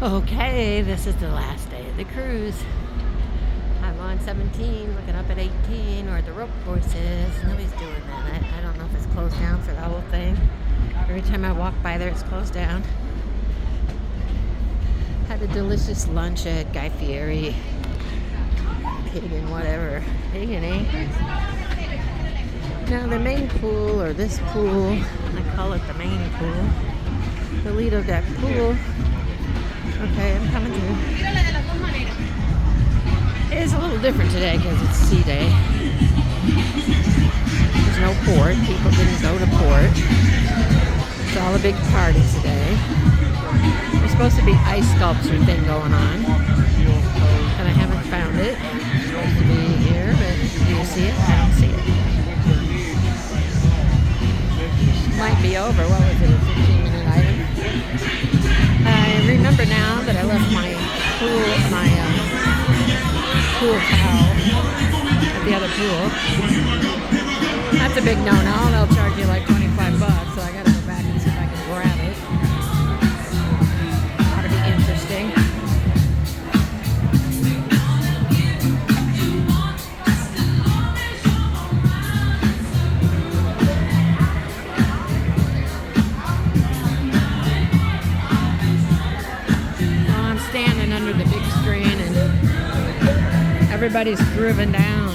Okay, this is the last day of the cruise. I'm on 17, looking up at 18, where the rope course is. Nobody's doing that. I don't know if it's closed down for the whole thing. Every time I walk by there, it's closed down. Had a delicious lunch at Guy Fieri. Pagan whatever. Pagan Acres. Now the main pool, or this pool, I call it the main pool, the Lido Deck Pool. Okay, I'm coming through. It's a little different today because it's sea day. There's no port. People didn't go to port. It's all a big party today. There's supposed to be ice sculpture thing going on, and I haven't found it. It's supposed to be here, but do you see it? I don't see it. Might be over. What was it? A 15-minute item? I remember now that I left my pool towel at the other pool. That's a big no-no. They'll charge you like $25, so I gotta go back and see if I can grab it. Ought to be interesting. Standing under the big screen and everybody's driven down